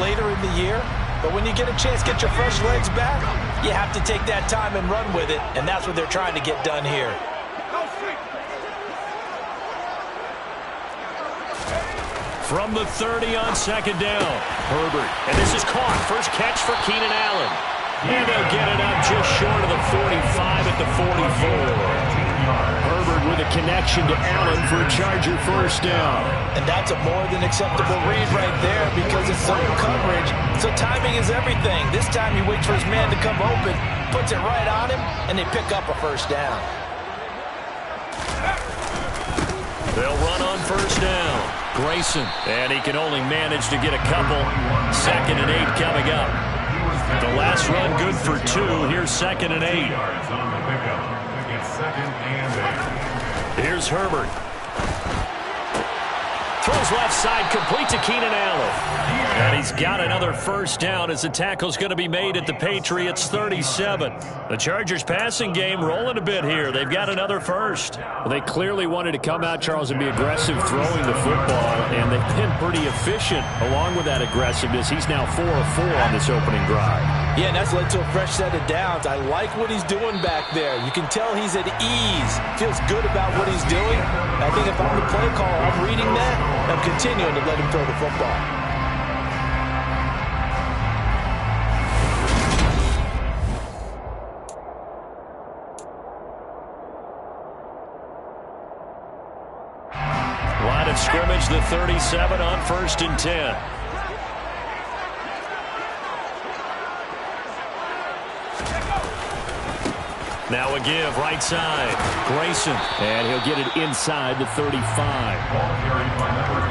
later in the year. But when you get a chance to get your fresh legs back, you have to take that time and run with it, and that's what they're trying to get done here. From the 30 on second down, Herbert. And this is caught. First catch for Keenan Allen. And they'll get it up just short of the 45 at the 44. Herbert with a connection to Allen for a Charger first down. And that's a more than acceptable read right there because it's zone coverage, so timing is everything. This time he waits for his man to come open, puts it right on him, and they pick up a first down. They'll run on first down. Grayson, and he can only manage to get a couple. 2nd and 8 coming up. The last run good for 2. Here's 2nd and 8. Here's Herbert. Throws left side, complete to Keenan Allen. And he's got another first down as the tackle's going to be made at the Patriots 37. The Chargers passing game rolling a bit here. They've got another first. Well, they clearly wanted to come out, Charles, and be aggressive throwing the football, and they've been pretty efficient along with that aggressiveness. He's now 4 of 4 on this opening drive. Yeah, and that's led to a fresh set of downs. I like what he's doing back there. You can tell he's at ease. Feels good about what he's doing. I think if I'm the play caller, I'm reading that, and I'm continuing to let him throw the football. Line of scrimmage, the 37 on 1st and 10. Now a give, right side. Grayson. And he'll get it inside the 35.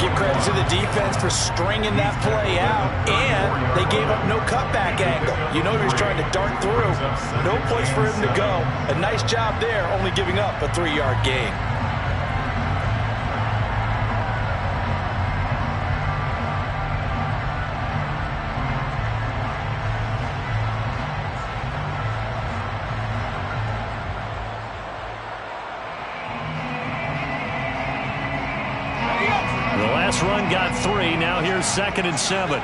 Give credit to the defense for stringing that play out, and they gave up no cutback angle. You know he was trying to dart through. No place for him to go. A nice job there, only giving up a 3-yard gain. Run got 3. Now here's 2nd and 7.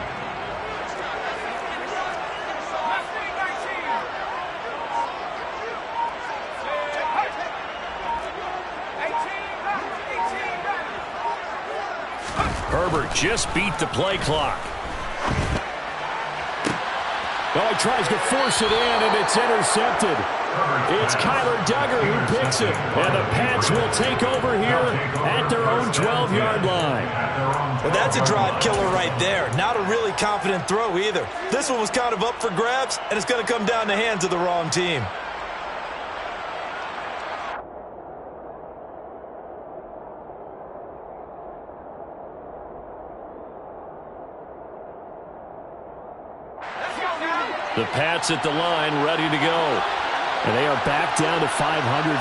Herbert just beat the play clock. Well, he tries to force it in, and it's intercepted. It's Kyler Duggar who picks it. And the Pats will take over here at their own 12-yard line. Well, that's a drive killer right there. Not a really confident throw either. This one was kind of up for grabs, and it's going to come down the hands of the wrong team. The Pats at the line, ready to go. And they are back down to 500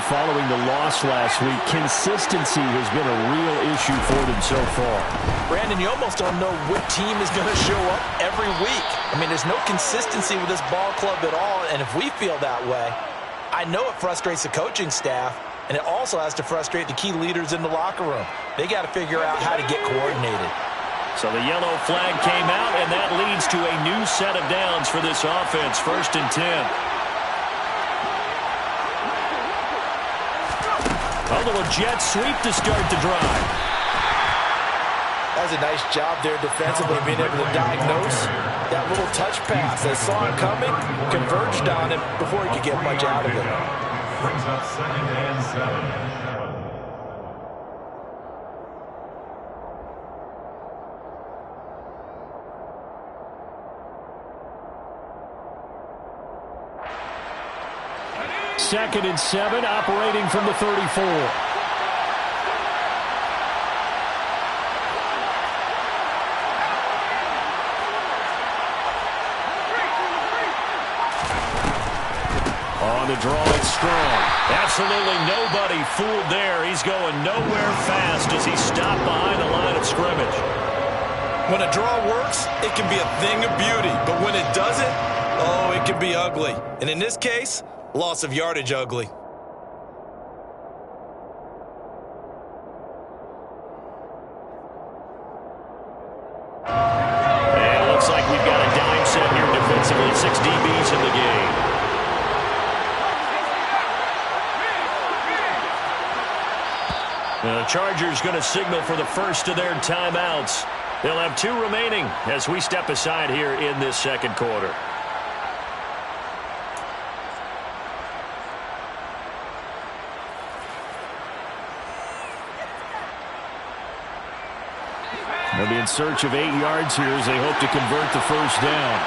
following the loss last week. Consistency has been a real issue for them so far. Brandon, you almost don't know what team is going to show up every week. I mean, there's no consistency with this ball club at all, and if we feel that way, I know it frustrates the coaching staff, and it also has to frustrate the key leaders in the locker room. They got to figure out how to get coordinated. So the yellow flag came out, and that leads to a new set of downs for this offense. 1st and 10. A little jet sweep to start the drive. That was a nice job there defensively, being able to diagnose that little touch pass. They saw it coming, converged on him before he could get much out of it. Brings up 2nd and 7. Second and 7, operating from the 34. On the draw, it's Strong. Absolutely nobody fooled there. He's going nowhere fast as he's stopped behind the line of scrimmage. When a draw works, it can be a thing of beauty. But when it doesn't, oh, it can be ugly. And in this case, loss of yardage ugly. And it looks like we've 6 DBs in the game. The Chargers going to signal for the first of their timeouts. They'll have 2 remaining as we step aside here in this second quarter. They'll be in search of 8 yards here as they hope to convert the first down.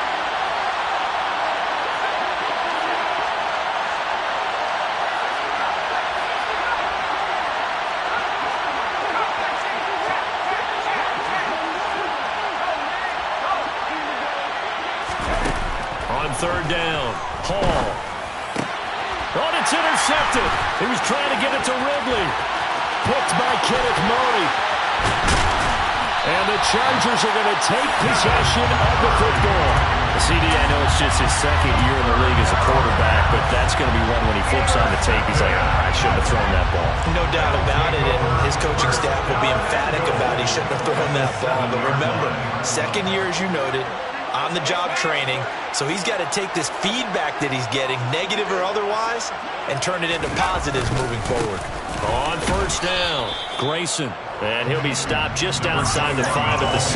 On third down, Hall. Oh, it's intercepted. He was trying to get it to Ridley. Picked by Kenneth Murray. And the Chargers are going to take possession of the football. CD, I know it's just his second year in the league as a quarterback, but that's going to be one when he flips on the tape, he's like, I shouldn't have thrown that ball. No doubt about it, and his coaching staff will be emphatic about he shouldn't have thrown that ball. But remember, second year, as you noted, on-the-job training, so he's got to take this feedback that he's getting, negative or otherwise, and turn it into positives moving forward. On first down, Grayson. And he'll be stopped just outside the 5 at the 6.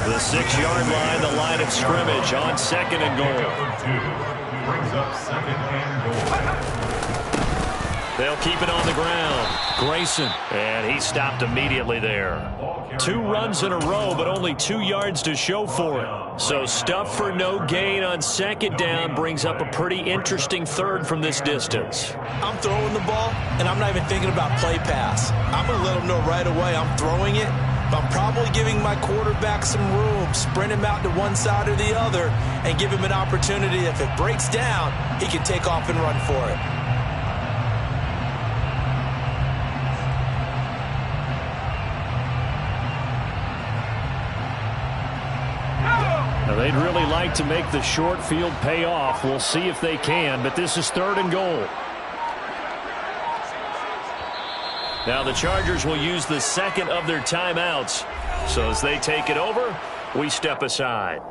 The 6-yard line, the line of scrimmage on second and goal. Brings up second and goal. They'll keep it on the ground. Grayson. And he stopped immediately there. 2 runs in a row, but only 2 yards to show for it. So stuff for no gain on second down brings up a pretty interesting third from this distance. I'm throwing the ball, and I'm not even thinking about play pass. I'm going to let him know right away I'm throwing it, but I'm probably giving my quarterback some room, sprint him out to one side or the other, and give him an opportunity. If it breaks down, he can take off and run for it. Now, they'd really like to make the short field pay off. We'll see if they can, but this is third and goal. Now the Chargers will use the second of their timeouts. So as they take it over, we step aside.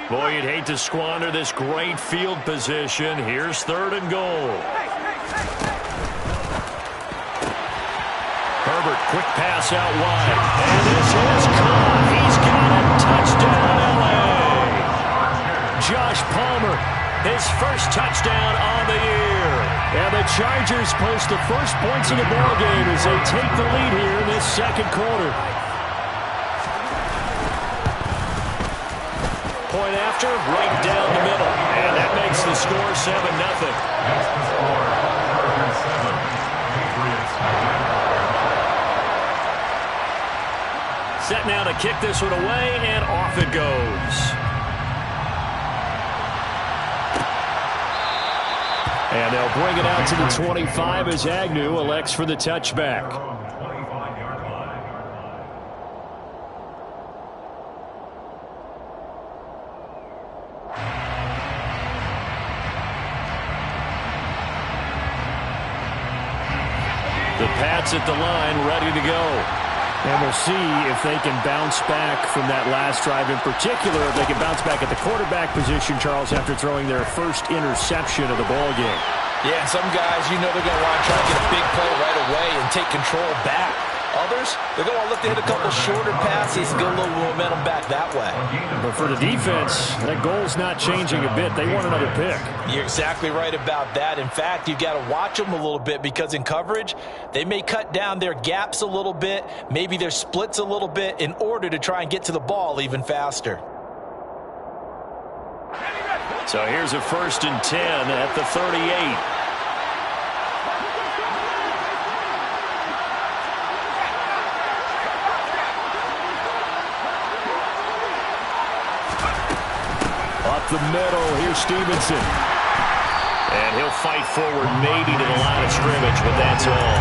Boy, you'd hate to squander this great field position. Here's third and goal. Herbert, quick pass out wide. And this is caught. He's got it. Touchdown, L.A. Josh Palmer, his first touchdown on the year. And the Chargers post the first points in the ballgame as they take the lead here in this second quarter. Point after, right down the middle. And that makes the score 7-0. That's the score. Patriots. Set now to kick this one away, and off it goes. And they'll bring it out to the 25 as Agnew elects for the touchback. The Pats at the line, ready to go. And we'll see if they can bounce back from that last drive. In particular, if they can bounce back at the quarterback position, Charles, after throwing their first interception of the ball game. Yeah, some guys, you know they're going to want to try to get a big play right away and take control back. Others, they're going to want to look to hit a couple shorter passes and get a little momentum back that way. But for the defense, that goal's not changing a bit. They want another pick. You're exactly right about that. In fact, you've got to watch them a little bit because in coverage, they may cut down their gaps a little bit, maybe their splits a little bit in order to try and get to the ball even faster. So here's a 1st and 10 at the 38. Up the middle, here's Stevenson. And he'll fight forward maybe to the line of scrimmage, but that's all.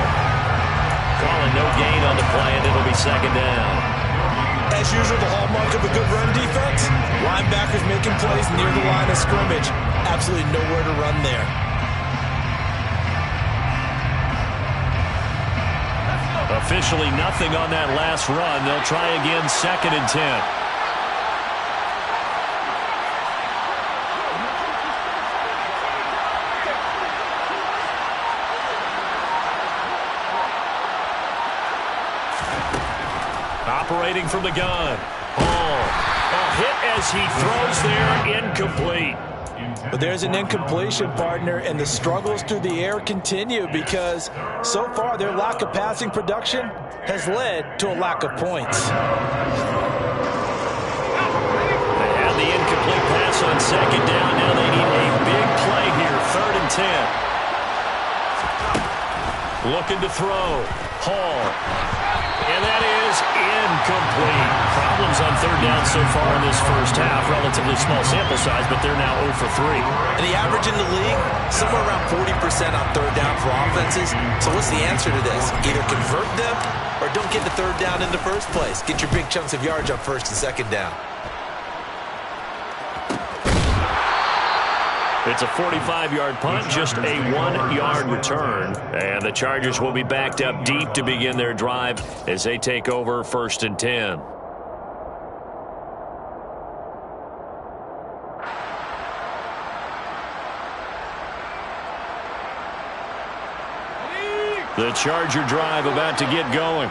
Calling no gain on the play, and it'll be second down. As usual, the hallmark of a good run defense, linebackers making plays near the line of scrimmage. Absolutely nowhere to run there. Officially nothing on that last run. They'll try again, 2nd and 10. Operating from the gun. Hall. A hit as he throws there, incomplete. But there's an incompletion, partner, and the struggles through the air continue because so far their lack of passing production has led to a lack of points. They have the incomplete pass on 2nd down. Now they need a big play here, 3rd and 10. Looking to throw. Hall. And that is incomplete. Problems on 3rd down so far in this first half. Relatively small sample size, but they're now 0 for 3. And the average in the league, somewhere around 40% on 3rd down for offenses. So what's the answer to this? Either convert them or don't get the 3rd down in the first place. Get your big chunks of yards up 1st and 2nd down. It's a 45-yard punt, just a 1-yard return. And the Chargers will be backed up deep to begin their drive as they take over 1st and 10. The Charger drive about to get going.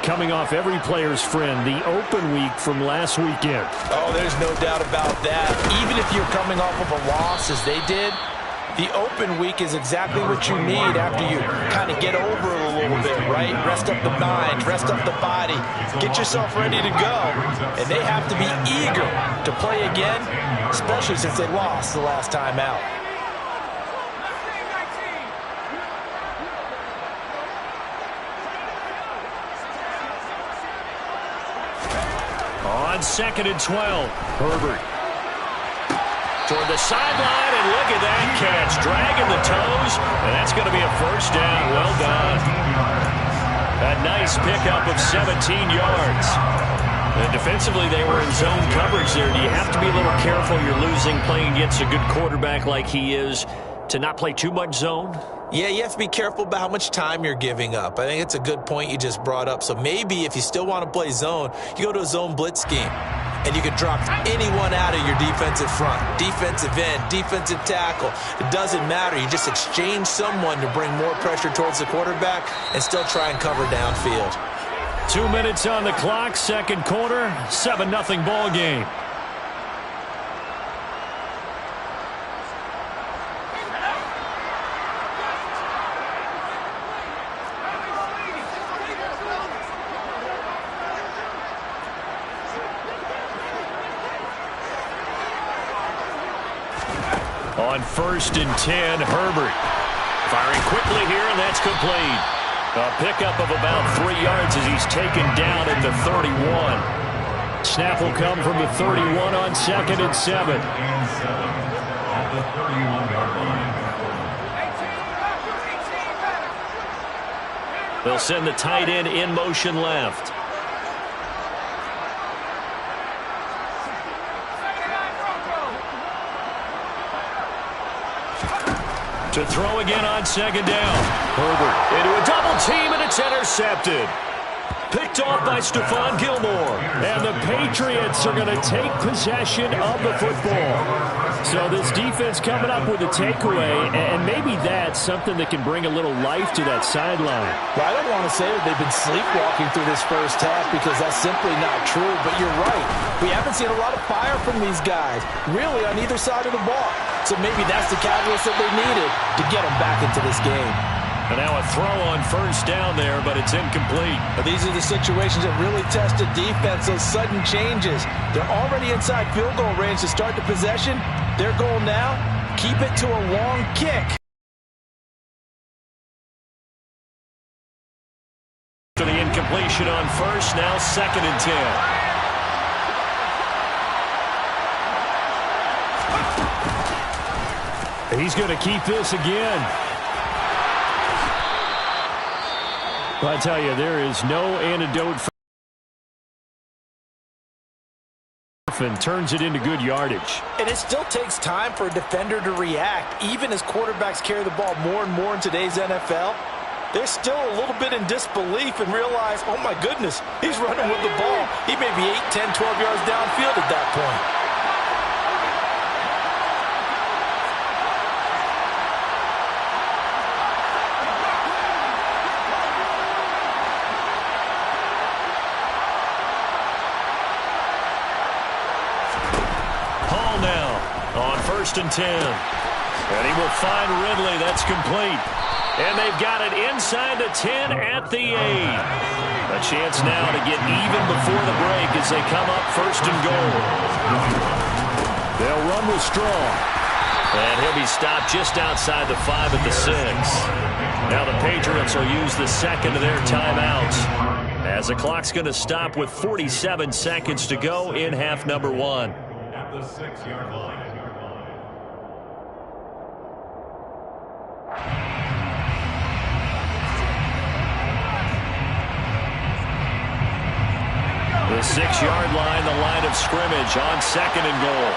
Coming off every player's friend, the open week from last weekend. Oh, there's no doubt about that. Even if you're coming off of a loss as they did, the open week is exactly what you need after you kind of get over it a little bit, right? Rest up the mind, rest up the body, get yourself ready to go. And they have to be eager to play again, especially since they lost the last time out. On 2nd and 12, Herbert. Toward the sideline, and look at that catch. Dragging the toes, and that's going to be a 1st down. Well done. A nice pickup of 17 yards. And defensively, they were in zone coverage there. Do you have to be a little careful? You're losing playing against a good quarterback like he is to not play too much zone? Yeah, you have to be careful about how much time you're giving up. I think it's a good point you just brought up. So maybe if you still want to play zone, you go to a zone blitz scheme. And you can drop anyone out of your defensive front. Defensive end, defensive tackle. It doesn't matter. You just exchange someone to bring more pressure towards the quarterback and still try and cover downfield. 2 minutes on the clock, 2nd quarter, 7-0 ball game. On 1st and 10, Herbert. Firing quickly here, and that's complete. A pickup of about 3 yards as he's taken down at the 31. Snap will come from the 31 on 2nd and 7. At the 31-yard line. They'll send the tight end in motion left. To throw again on 2nd down. Herbert into a double team, and it's intercepted. Picked off by Stephon Gilmore. And the Patriots are going to take possession of the football. So this defense coming up with a takeaway, and maybe that's something that can bring a little life to that sideline. Well, I don't want to say that they've been sleepwalking through this first half because that's simply not true, but you're right. We haven't seen a lot of fire from these guys, really, on either side of the ball. So maybe that's the catalyst that they needed to get them back into this game. And now a throw on 1st down there, but it's incomplete. But these are the situations that really test the defense, those sudden changes. They're already inside field goal range to start the possession. Their goal now, keep it to a long kick. To the incompletion on 1st, now 2nd and 10. He's going to keep this again. Well, I tell you, there is no antidote for and turns it into good yardage. And it still takes time for a defender to react. Even as quarterbacks carry the ball more and more in today's NFL, they're still a little bit in disbelief and realize, oh my goodness, he's running with the ball. He may be 8, 10, 12 yards downfield at that point. First and 10. And he will find Ridley. That's complete. And they've got it inside the 10 at the 8. A chance now to get even before the break as they come up first and goal. They'll run with Strong. And he'll be stopped just outside the 5 at the 6. Now the Patriots will use the second of their timeouts, as the clock's going to stop with 47 seconds to go in half number 1. At the 6-yard line. The 6-yard line, the line of scrimmage on second and goal.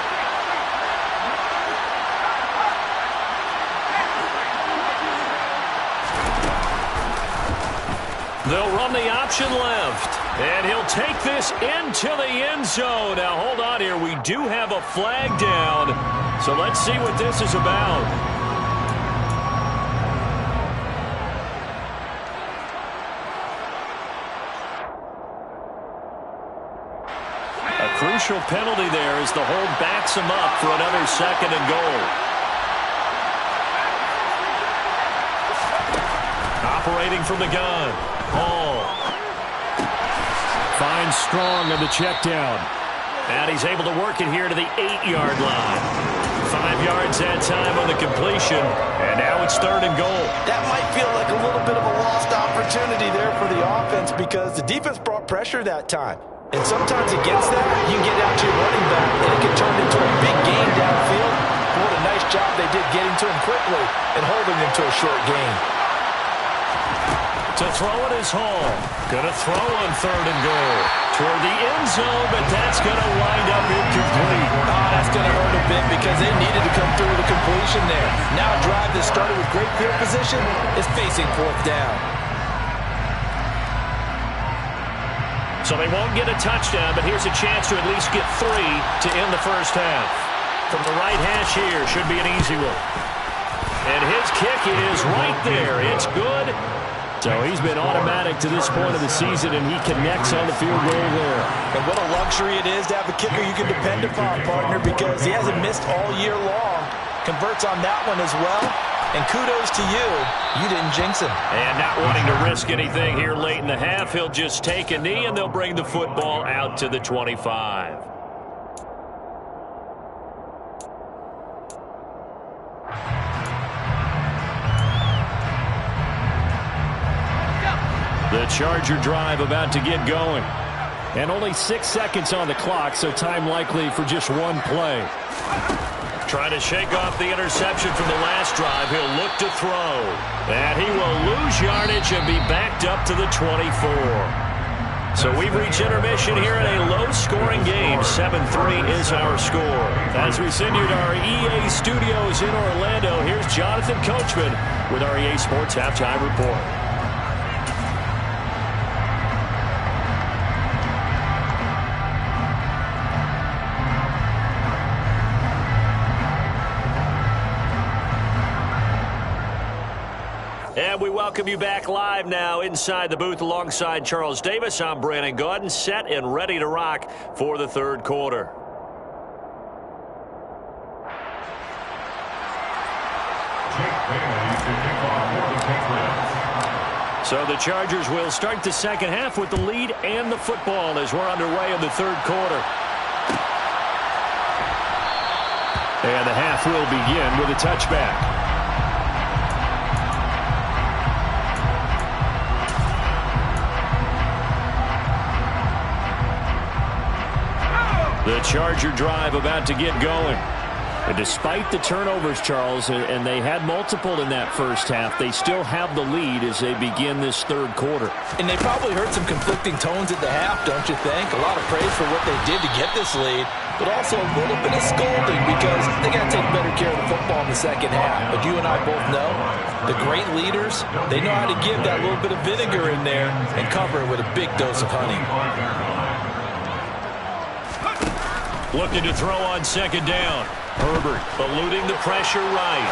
They'll run the option left, and he'll take this into the end zone. Now, hold on here. We do have a flag down, so let's see what this is about. Crucial penalty there as the hold backs him up for another second and goal. Operating from the gun, Hall. Finds Strong on the check down. And he's able to work it here to the 8-yard line. 5 yards that time on the completion. And now it's third and goal. That might feel like a little bit of a lost opportunity there for the offense because the defense brought pressure that time. And sometimes against that, you get out to your running back, and it can turn into a big game downfield. What a nice job they did getting to him quickly and holding him to a short gain. To throw it is Hall. Going to throw on third and goal. Toward the end zone, but that's going to wind up incomplete. That's going to hurt a bit because they needed to come through with a completion there. Now a drive that started with great field position is facing fourth down. So they won't get a touchdown, but here's a chance to at least get 3 to end the first half. From the right hash here, should be an easy one. And his kick is right there. It's good. So he's been automatic to this point of the season, and he connects on the field goal there. And what a luxury it is to have a kicker you can depend upon, partner, because he hasn't missed all year long. Converts on that one as well. And kudos to you. You didn't jinx him. And not wanting to risk anything here late in the half, he'll just take a knee, and they'll bring the football out to the 25. The Charger drive about to get going. And only 6 seconds on the clock, so time likely for just one play. Trying to shake off the interception from the last drive. He'll look to throw. And he will lose yardage and be backed up to the 24. So we've reached intermission here in a low-scoring game. 7-3 is our score. As we send you to our EA studios in Orlando, here's Jonathan Coachman with our EA Sports Halftime Report. And we welcome you back live now inside the booth alongside Charles Davis. I'm Brandon Gaudin, set and ready to rock for the third quarter. So the Chargers will start the second half with the lead and the football as we're underway in the third quarter. And the half will begin with a touchback. The Charger drive about to get going. And despite the turnovers, Charles, and they had multiple in that first half, they still have the lead as they begin this third quarter. And they probably heard some conflicting tones at the half, don't you think? A lot of praise for what they did to get this lead, but also a little bit of scolding because they got to take better care of the football in the second half. But you and I both know the great leaders, they know how to give that little bit of vinegar in there and cover it with a big dose of honey. Looking to throw on second down. Herbert eluding the pressure right.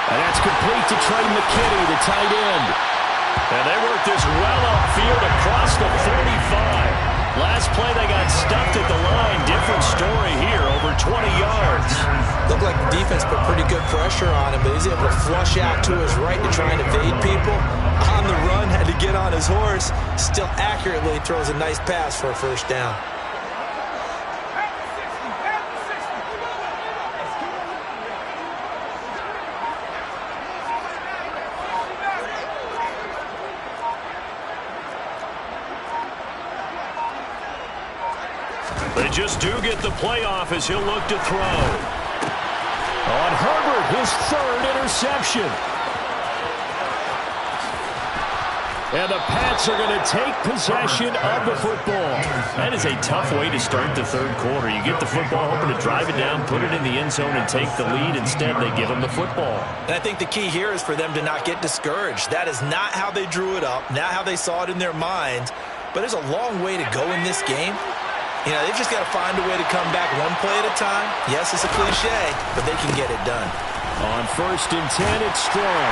And that's complete to Trey McKinney, the tight end. And they work this well upfield across the 45. Last play they got stuffed at the line. Different story here, over 20 yards. Looked like the defense put pretty good pressure on him, but he's able to flush out to his right to try and evade people. On the run, had to get on his horse. Still accurately throws a nice pass for a first down. They just do get the playoff as he'll look to throw. On Herbert, his third interception. And the Pats are going to take possession of the football. That is a tough way to start the third quarter. You get the football, hoping to drive it down, put it in the end zone, and take the lead. Instead, they give them the football. And I think the key here is for them to not get discouraged. That is not how they drew it up, not how they saw it in their minds. But there's a long way to go in this game. You know, they've just got to find a way to come back one play at a time. Yes, it's a cliche, but they can get it done. On 1st and 10, it's Strong.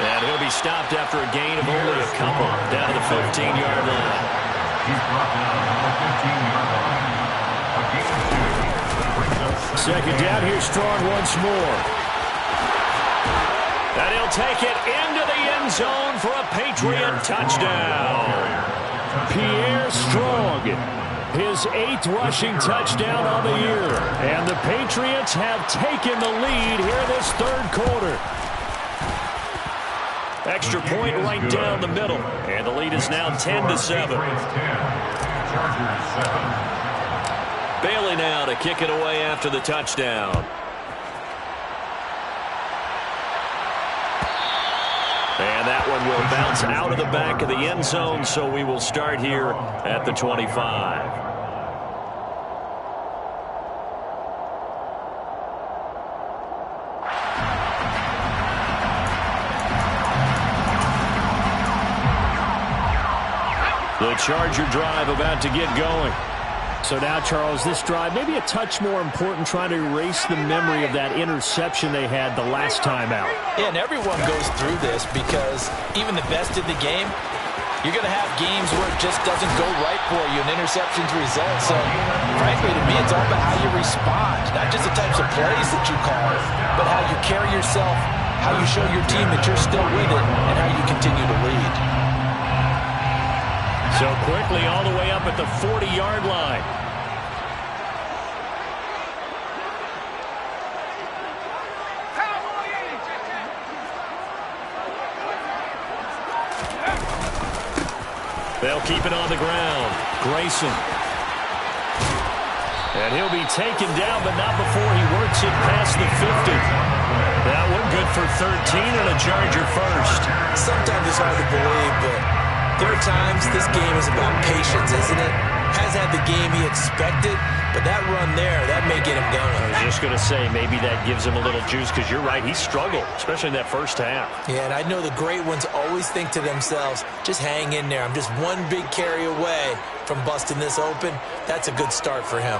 And he'll be stopped after a gain of only a couple down to the 15-yard line. He's brought down on the 15-yard line. A gain of 2. Second down, here's Strong once more. And he'll take it into the end zone for a Patriot touchdown. Pierre Strong, his 8th rushing touchdown on the year. And the Patriots have taken the lead here in this third quarter. Extra point right down the middle. And the lead is now 10-7. Bailey now to kick it away after the touchdown. And that one will bounce out of the back of the end zone, so we will start here at the 25. The Charger drive about to get going. So now, Charles, this drive maybe a touch more important, trying to erase the memory of that interception they had the last time out. Yeah, and everyone goes through this because even the best in the game, you're going to have games where it just doesn't go right for you, and interceptions result. So, frankly, to me, it's all about how you respond, not just the types of plays that you call, but how you carry yourself, how you show your team that you're still with it, and how you continue to lead. So quickly all the way up at the 40-yard line. They'll keep it on the ground. Grayson. And he'll be taken down, but not before he works it past the 50. That one good for 13 and a Charger first. Sometimes it's hard to believe, but there are times this game is about patience, isn't it? Has had the game he expected, but that run there, that may get him going. I was just going to say, maybe that gives him a little juice, because you're right, he struggled, especially in that first half. Yeah, and I know the great ones always think to themselves, just hang in there. I'm just one big carry away from busting this open. That's a good start for him.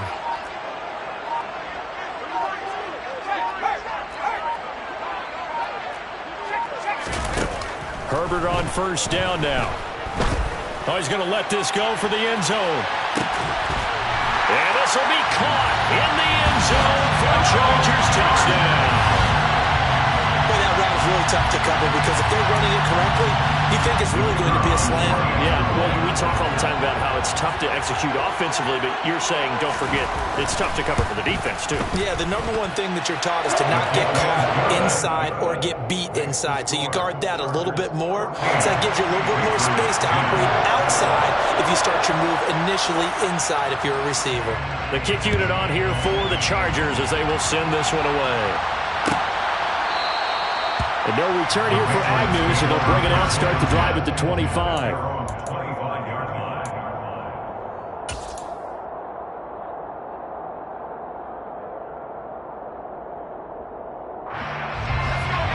Herbert on first down now. Oh, he's going to let this go for the end zone. And this will be caught in the end zone for a Chargers touchdown. Boy, that route is really tough to cover because if they're running it correctly, you think it's really going to be a slam. Yeah, well, we talk all the time about how it's tough to execute offensively, but you're saying, don't forget, it's tough to cover for the defense, too. Yeah, the number one thing that you're taught is to not get caught inside or get beat inside. So you guard that a little bit more. So that gives you a little bit more space to operate outside if you start your move initially inside if you're a receiver. The kick unit on here for the Chargers as they will send this one away. And no return here for Agnew, so they'll bring it out, start the drive at the 25.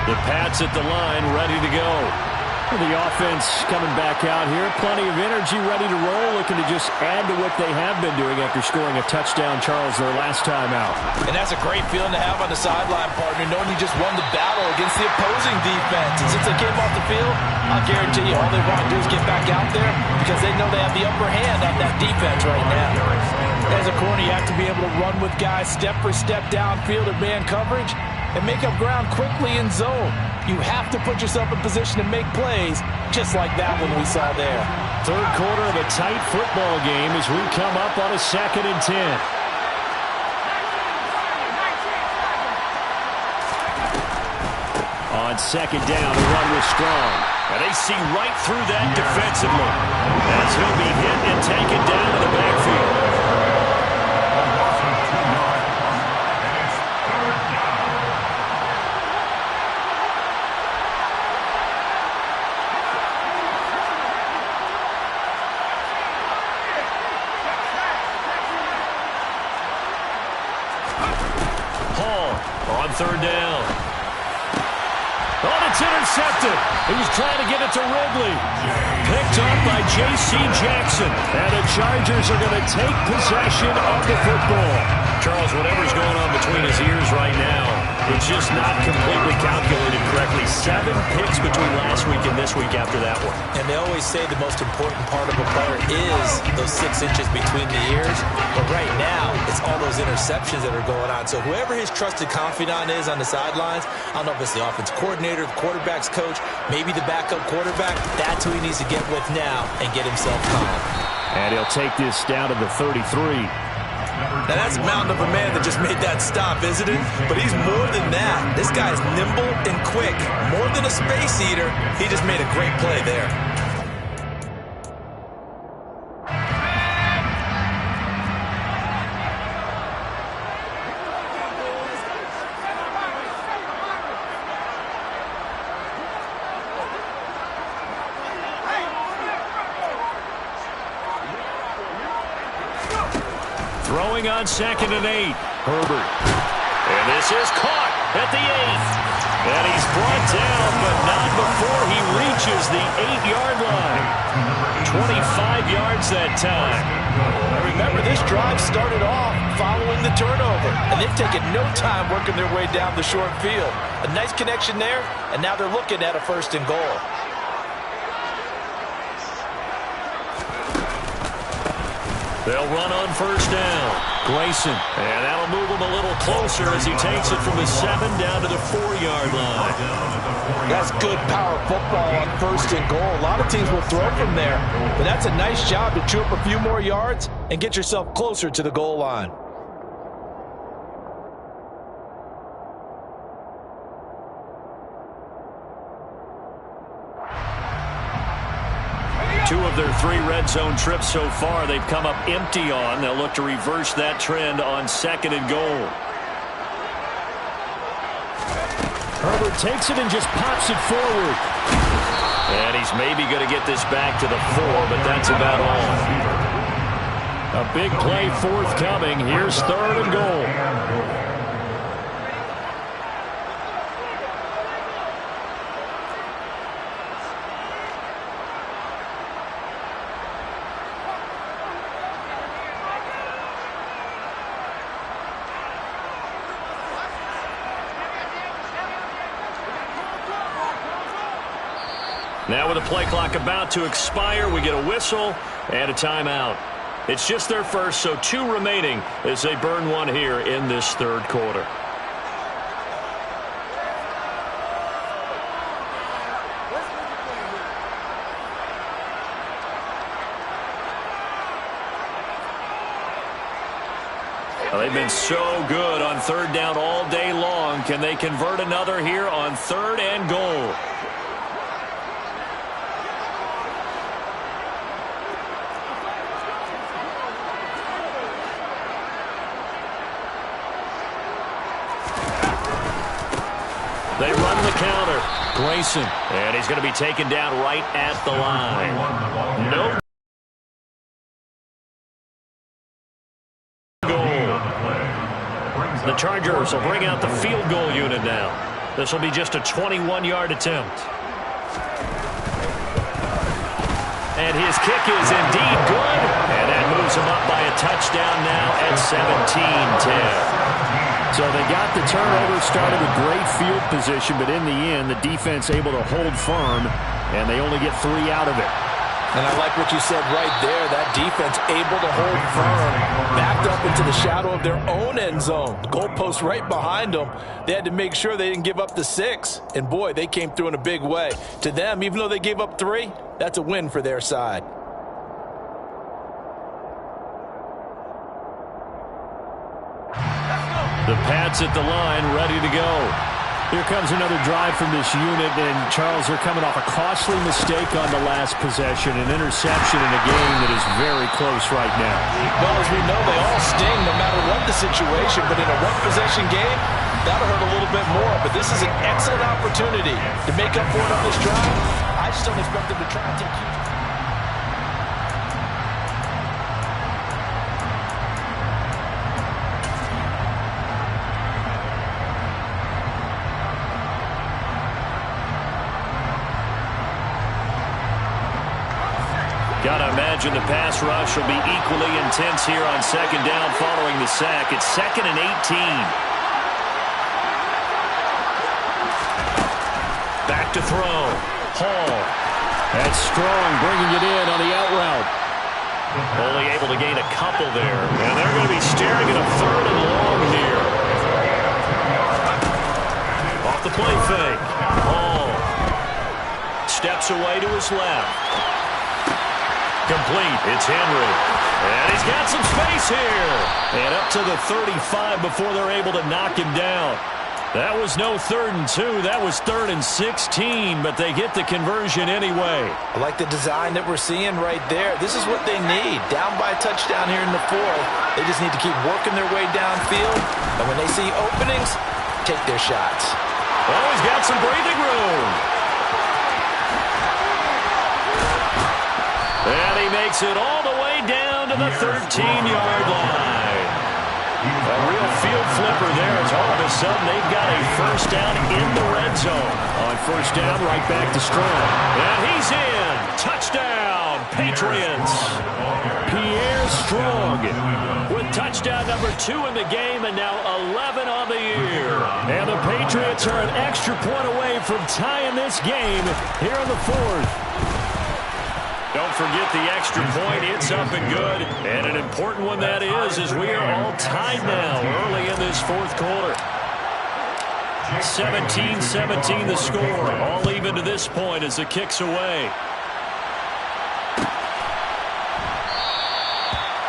The Pats at the line, ready to go. The offense coming back out here. Plenty of energy, ready to roll, looking to just add to what they have been doing after scoring a touchdown, Charles, their last time out. And that's a great feeling to have on the sideline, partner, knowing you just won the battle against the opposing defense. And since they came off the field, I'll guarantee you all they want to do is get back out there because they know they have the upper hand on that defense right now. As a corner, you have to be able to run with guys step for step downfield in man coverage and make up ground quickly in zone. You have to put yourself in position to make plays, just like that one we saw there. Third quarter of a tight football game as we come up on a 2nd and 10. On 2nd down, the run was strong. And they see right through that defensively as he'll be hit and taken down to the backfield. On 3rd down. Oh, it's intercepted. He was trying to get it to Ridley. Picked up by J.C. Jackson. And the Chargers are going to take possession of the football. Charles, whatever's going on between his ears right now, it's just not completely calculated correctly. 7 picks between last week and this week after that one. And they always say the most important part of a player is those 6 inches between the ears. But right now, it's all those interceptions that are going on. So whoever his trusted confidant is on the sidelines, I don't know if it's the offense coordinator, the quarterback's coach, maybe the backup quarterback, that's who he needs to get with now and get himself calm. And he'll take this down to the 33. Now that's a mountain of a man that just made that stop, isn't it? But he's more than that. This guy's nimble and quick. More than a space eater, he just made a great play there. Throwing on 2nd and 8. Herbert. And this is caught at the 8th. And he's brought down, but not before he reaches the 8-yard line. 25 yards that time. Now remember, this drive started off following the turnover. And they've taken no time working their way down the short field. A nice connection there, and now they're looking at a 1st and goal. They'll run on 1st down. Grayson. And that'll move him a little closer as he takes it from the 7 down to the 4-yard line. That's good power football on 1st and goal. A lot of teams will throw from there. But that's a nice job to chew up a few more yards and get yourself closer to the goal line. Two of their 3 red zone trips so far, they've come up empty on. They'll look to reverse that trend on 2nd and goal. Herbert takes it and just pops it forward. And he's maybe going to get this back to the 4, but that's about all. A big play forthcoming. Here's 3rd and goal. Now with the play clock about to expire, we get a whistle and a timeout. It's just their first, so 2 remaining as they burn one here in this 3rd quarter. Well, they've been so good on 3rd down all day long. Can they convert another here on 3rd and goal? They run the counter. Grayson. And he's going to be taken down right at the line. No goal. The Chargers will bring out the field goal unit now. This will be just a 21-yard attempt. And his kick is indeed good. And that moves him up by a touchdown now at 17-10. So they got the turnover, started with great field position, but in the end, the defense able to hold firm, and they only get 3 out of it. And I like what you said right there. That defense able to hold firm, backed up into the shadow of their own end zone. The goalpost right behind them. They had to make sure they didn't give up the 6. And, boy, they came through in a big way. To them, even though they gave up 3, that's a win for their side. The Pats at the line, ready to go. Here comes another drive from this unit, and Charles, they're coming off a costly mistake on the last possession, an interception in a game that is very close right now. Well, as we know, they all sting no matter what the situation, but in a one-possession game, that'll hurt a little bit more. But this is an excellent opportunity to make up for it on this drive. I just don't expect them to try and take huge. Gotta imagine the pass rush will be equally intense here on second down following the sack. It's 2nd and 18. Back to throw. Hall. That's Strong bringing it in on the out route. Only able to gain a couple there. And they're going to be staring at a 3rd and long here. Off the play fake. Hall. Steps away to his left. Complete. It's Henry. And he's got some space here. And up to the 35 before they're able to knock him down. That was no 3rd and 2. That was 3rd and 16, but they get the conversion anyway. I like the design that we're seeing right there. This is what they need. Down by a touchdown here in the 4th. They just need to keep working their way downfield. And when they see openings, take their shots. Oh, he's got some breathing room. And he makes it all the way down to the 13-yard line. A real field flipper there as all of a sudden they've got a first down in the red zone. On first down, right back to Strong. And he's in. Touchdown, Patriots. Pierre Strong with touchdown number 2 in the game and now 11 on the year. And the Patriots are an extra point away from tying this game here in the 4th. Don't forget the extra point. It's up and good. And an important one that is as we are all tied now early in this 4th quarter. 17-17 the score. All even to this point as the kick's away.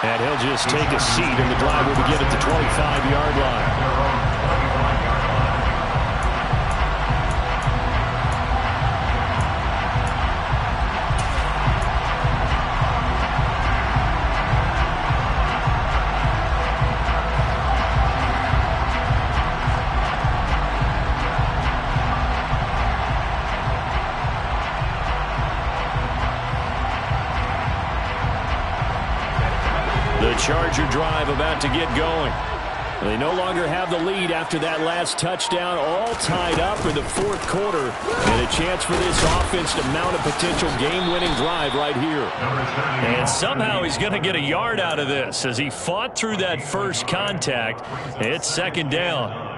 And he'll just take a seat, and the drive will begin at the 25-yard line. Charger drive about to get going. They no longer have the lead after that last touchdown, all tied up in the 4th quarter, and a chance for this offense to mount a potential game-winning drive right here. And somehow he's going to get a yard out of this as he fought through that first contact. It's 2nd down.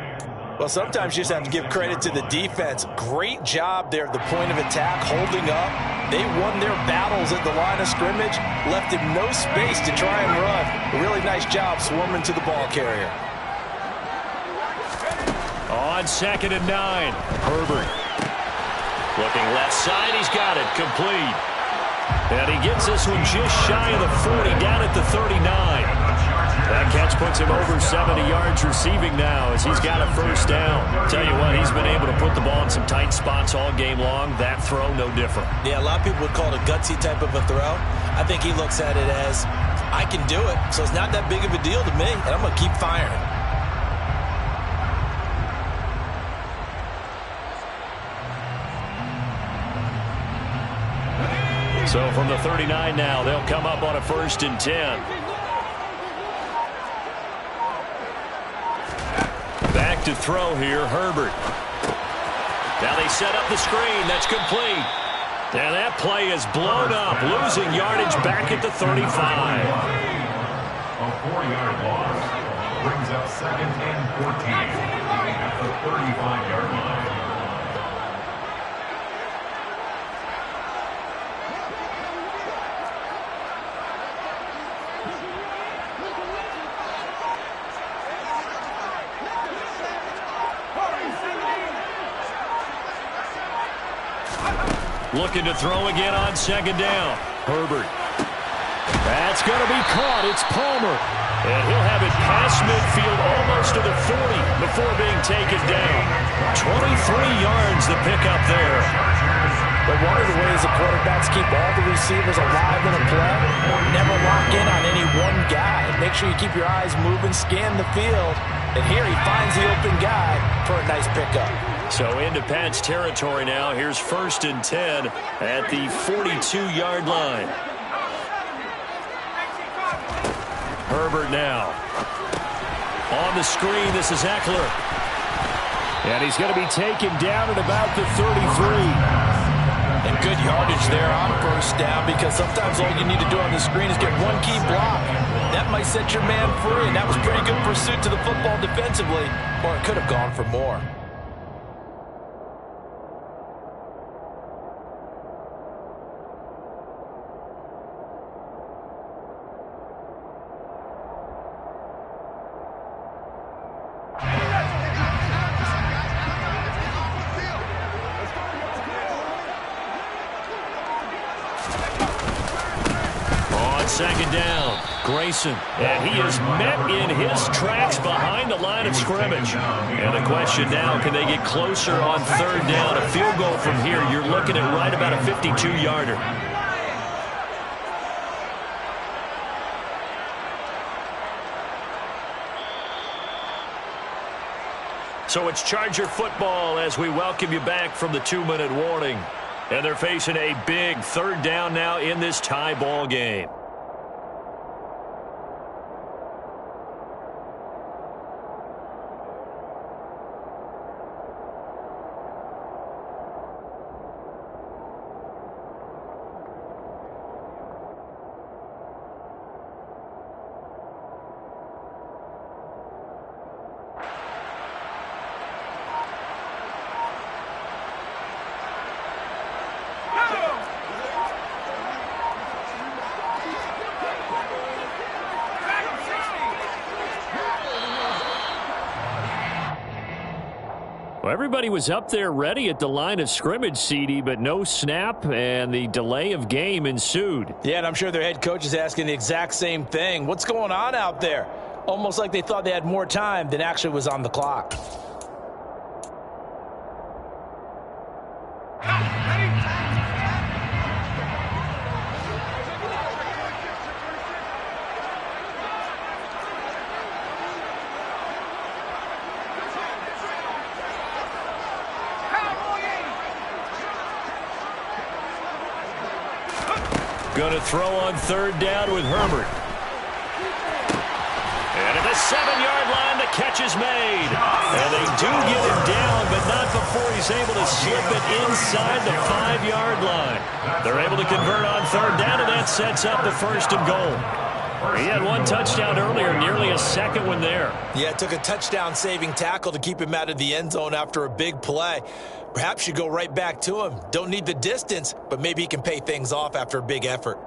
Well, sometimes you just have to give credit to the defense. Great job there at the point of attack, holding up. They won their battles at the line of scrimmage, left him no space to try and run. A really nice job swarming to the ball carrier. On 2nd and 9, Herbert. Looking left side, he's got it, complete. And he gets this one just shy of the 40, down at the 39. That catch puts him over 70 yards receiving now as he's got a first down. Tell you what, he's been able to put the ball in some tight spots all game long. That throw, no different. Yeah, a lot of people would call it a gutsy type of a throw. I think he looks at it as, I can do it, so it's not that big of a deal to me, and I'm going to keep firing. So from the 39 now, they'll come up on a 1st and 10. Back to throw here, Herbert. Now they set up the screen. That's complete. And that play is blown up, losing yardage back at the 35. A 4-yard loss brings up 2nd and 14 at the 35-yard line. Looking to throw again on 2nd down. Herbert. That's going to be caught. It's Palmer. And he'll have it past midfield almost to the 40 before being taken down. 23 yards the pickup there. But one of the ways the quarterbacks keep all the receivers alive in a play, never lock in on any one guy. Make sure you keep your eyes moving, scan the field. And here he finds the open guy for a nice pickup. So into Pat's territory now. Here's 1st and 10 at the 42-yard line. Herbert now. On the screen, this is Eckler. And he's going to be taken down at about the 33. And good yardage there on 1st down, because sometimes all you need to do on the screen is get one key block. That might set your man free, and that was pretty good pursuit to the football defensively, or it could have gone for more. On 2nd down, Grayson. And he is met in his tracks behind the line of scrimmage. And the question now, can they get closer on 3rd down? A field goal from here, you're looking at right about a 52-yarder. So it's Charger football as we welcome you back from the 2-minute warning. And they're facing a big 3rd down now in this tie ball game. Well, everybody was up there ready at the line of scrimmage, CD, but no snap, and the delay of game ensued. Yeah, and I'm sure their head coach is asking the exact same thing. What's going on out there? Almost like they thought they had more time than actually was on the clock. Going to throw on 3rd down with Herbert. And at the 7-yard line, the catch is made. And they do get him down, but not before he's able to slip it inside the 5-yard line. They're able to convert on 3rd down, and that sets up the 1st and goal. He had one touchdown earlier, nearly a second one there. Yeah, it took a touchdown-saving tackle to keep him out of the end zone after a big play. Perhaps you go right back to him. Don't need the distance, but maybe he can pay things off after a big effort.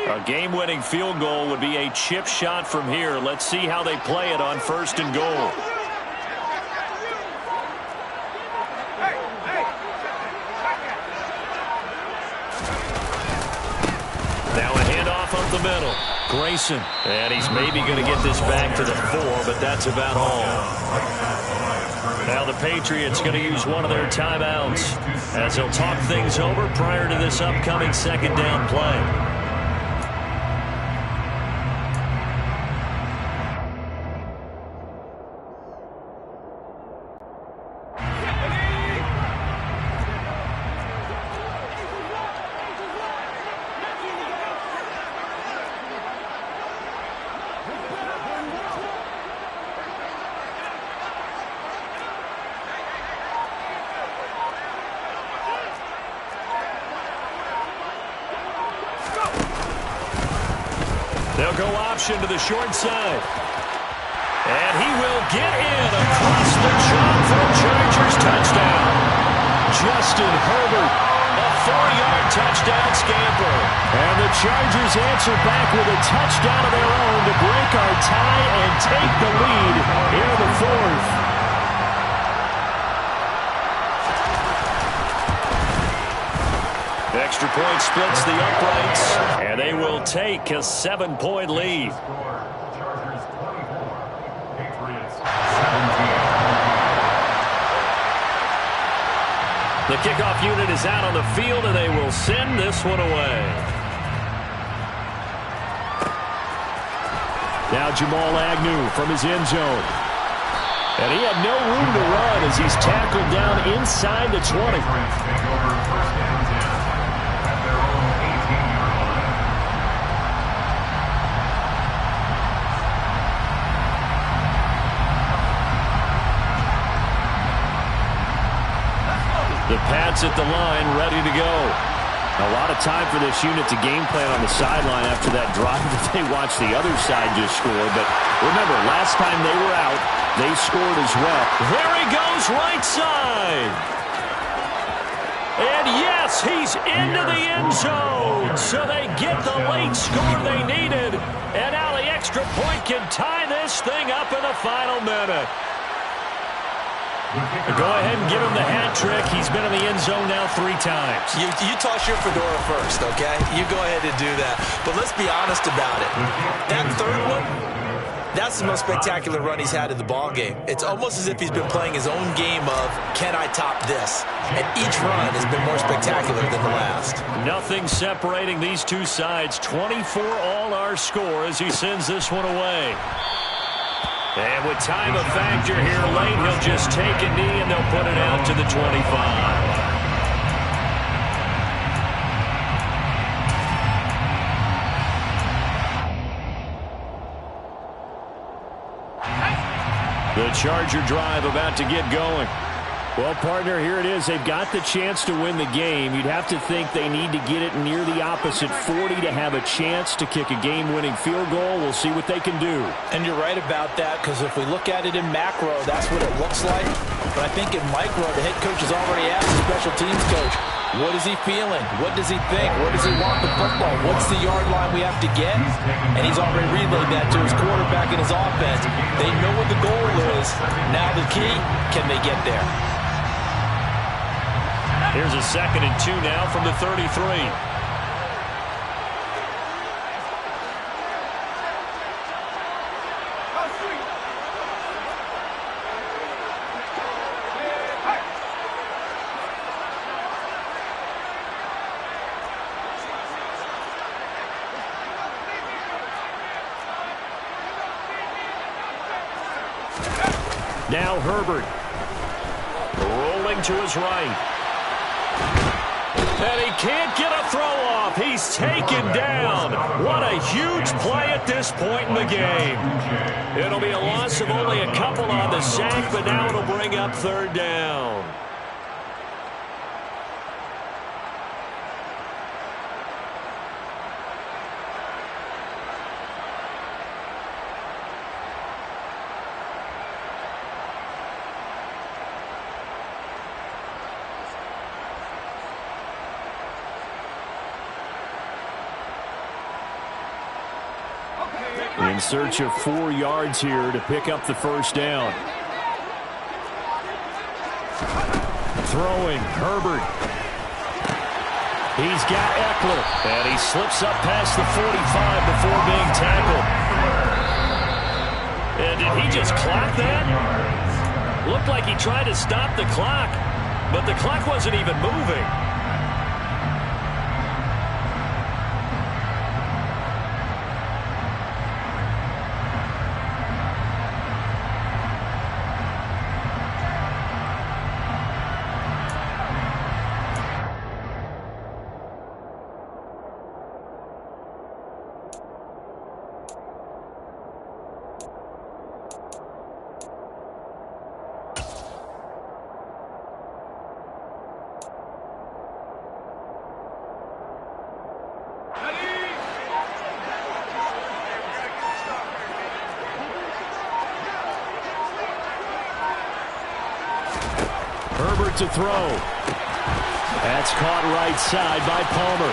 A game-winning field goal would be a chip shot from here. Let's see how they play it on 1st and goal. Now a handoff up the middle. Grayson. And he's maybe going to get this back to the 4, but that's about all. Now the Patriots going to use one of their timeouts as they'll talk things over prior to this upcoming 2nd down play. They'll go option to the short side. And he will get in across the chalk for a Chargers touchdown. Justin Herbert, a 4-yard touchdown scamper. And the Chargers answer back with a touchdown of their own to break our tie and take the lead in the fourth. Extra point splits the uprights, and they will take a 7-point lead. Chargers 24, Patriots 17. The kickoff unit is out on the field, and they will send this one away. Now Jamal Agnew from his end zone. And he had no room to run as he's tackled down inside the 20. Patriots take over first down 10 at their own 18-yard line. The Pats at the line, ready to go. A lot of time for this unit to game plan on the sideline after that drive that they watched the other side just score. But remember, last time they were out, they scored as well. There he goes, right side. And yes, he's into the end zone. So they get the late score they needed. And now the extra point can tie this thing up in the final minute. Go ahead and give him the hat trick. He's been in the end zone now 3 times. You toss your fedora first, okay? You go ahead and do that. But let's be honest about it. That third one, that's the most spectacular run he's had in the ballgame. It's almost as if he's been playing his own game of, can I top this? And each run has been more spectacular than the last. Nothing separating these two sides. 24 all our score as he sends this one away. And with time of factor here late, he'll just take a knee and they'll put it out to the 25. The Charger drive about to get going. Well, partner, here it is. They've got the chance to win the game. You'd have to think they need to get it near the opposite 40 to have a chance to kick a game-winning field goal. We'll see what they can do. And you're right about that, because if we look at it in macro, that's what it looks like. But I think in micro, the head coach has already asked the special teams coach, what is he feeling? What does he think? Where does he want the football? What's the yard line we have to get? And he's already relayed that to his quarterback and his offense. They know what the goal is. Now the key, can they get there? Here's a 2nd and 2 now from the 33. Now Herbert rolling to his right. And he can't get a throw off. He's taken down. What a huge play at this point in the game. It'll be a loss of only a couple on the sack, but now it'll bring up 3rd down. In search of 4 yards here to pick up the 1st down. Throwing, Herbert. He's got Eckler. And he slips up past the 45 before being tackled. And did he just clock that? Looked like he tried to stop the clock, but the clock wasn't even moving. Herbert to throw. That's caught right side by Palmer.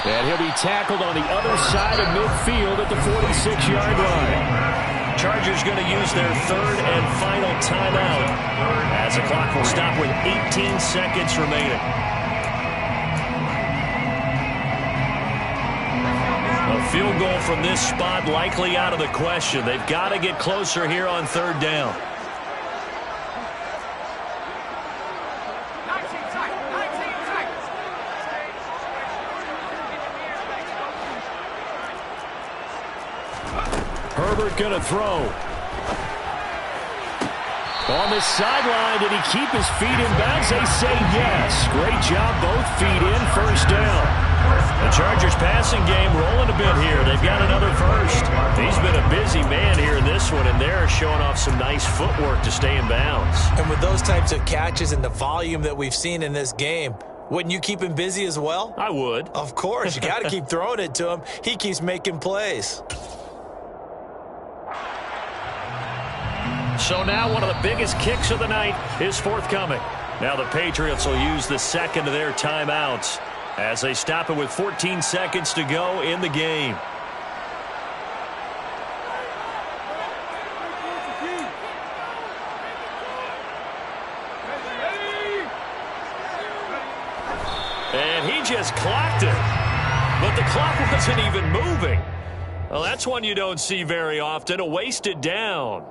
And he'll be tackled on the other side of midfield at the 46-yard line. Chargers going to use their third and final timeout as the clock will stop with 18 seconds remaining. A field goal from this spot likely out of the question. They've got to get closer here on third down. Herbert going to throw. On the sideline, did he keep his feet in bounds? They say yes. Great job, both feet in, first down. The Chargers passing game rolling a bit here. They've got another first. He's been a busy man here in this one, and they're showing off some nice footwork to stay in bounds. And with those types of catches and the volume that we've seen in this game, wouldn't you keep him busy as well? I would. Of course. You got to keep throwing it to him. He keeps making plays. So now one of the biggest kicks of the night is forthcoming. Now the Patriots will use the second of their timeouts as they stop it with 14 seconds to go in the game. And he just clocked it. But the clock wasn't even moving. Well, that's one you don't see very often, a wasted down.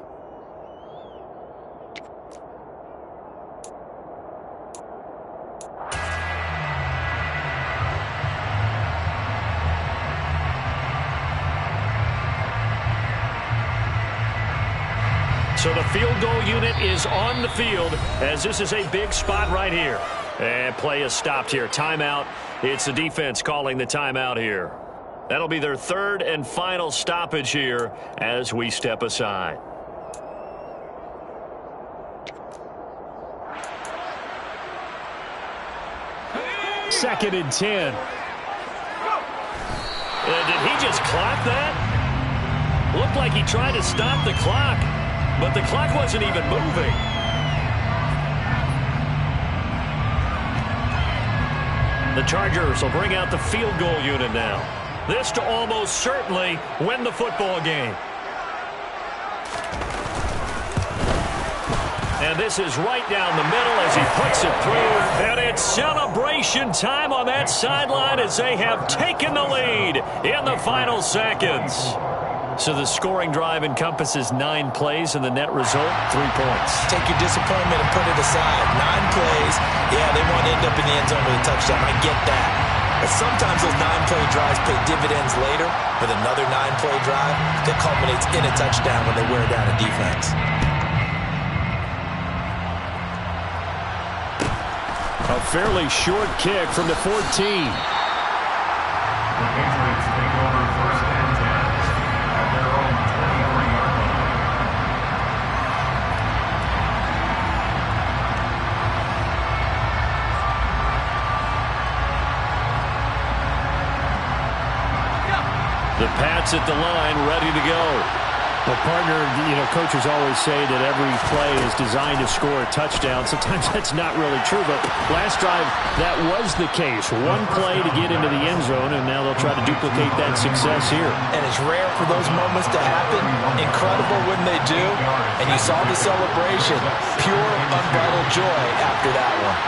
So the field goal unit is on the field as this is a big spot right here. And play is stopped here. Timeout. It's the defense calling the timeout here. That'll be their third and final stoppage here as we step aside. Second and 10. Did he just clock that? Looked like he tried to stop the clock. But the clock wasn't even moving. The Chargers will bring out the field goal unit now. This to almost certainly win the football game. And this is right down the middle as he puts it through. And it's celebration time on that sideline as they have taken the lead in the final seconds. So the scoring drive encompasses 9 plays, and the net result, 3 points. Take your disappointment and put it aside. 9 plays, yeah, they want to end up in the end zone with a touchdown. I get that. But sometimes those 9-play drives pay dividends later with another 9-play drive that culminates in a touchdown when they wear down a defense. A fairly short kick from the 14. The Patriots take over first and 10 at their own 23-yard line. The Pats at the line, ready to go. Well, partner, coaches always say that every play is designed to score a touchdown. Sometimes that's not really true, but last drive, that was the case. One play to get into the end zone, and now they'll try to duplicate that success here. And it's rare for those moments to happen. Incredible when they do. And you saw the celebration. Pure, unbridled joy after that one.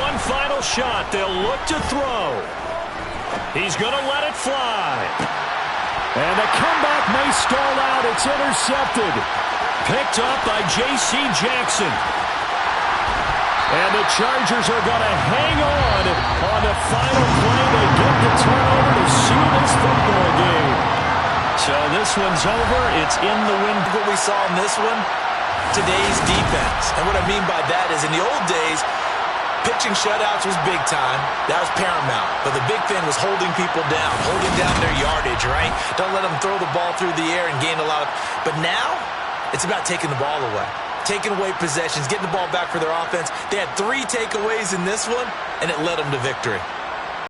One final shot. They'll look to throw. He's going to let it fly. And the comeback may stall out. It's intercepted. Picked up by J.C. Jackson. And the Chargers are going to hang on the final play. They get the turnover to seal this football game. So this one's over. It's in the wind. What we saw in this one, today's defense. And what I mean by that is in the old days, pitching shutouts was big time. That was paramount. But the big thing was holding people down, holding down their yardage, right? Don't let them throw the ball through the air and gain a lot of... But now, it's about taking the ball away. Taking away possessions, getting the ball back for their offense. They had 3 takeaways in this one, and it led them to victory.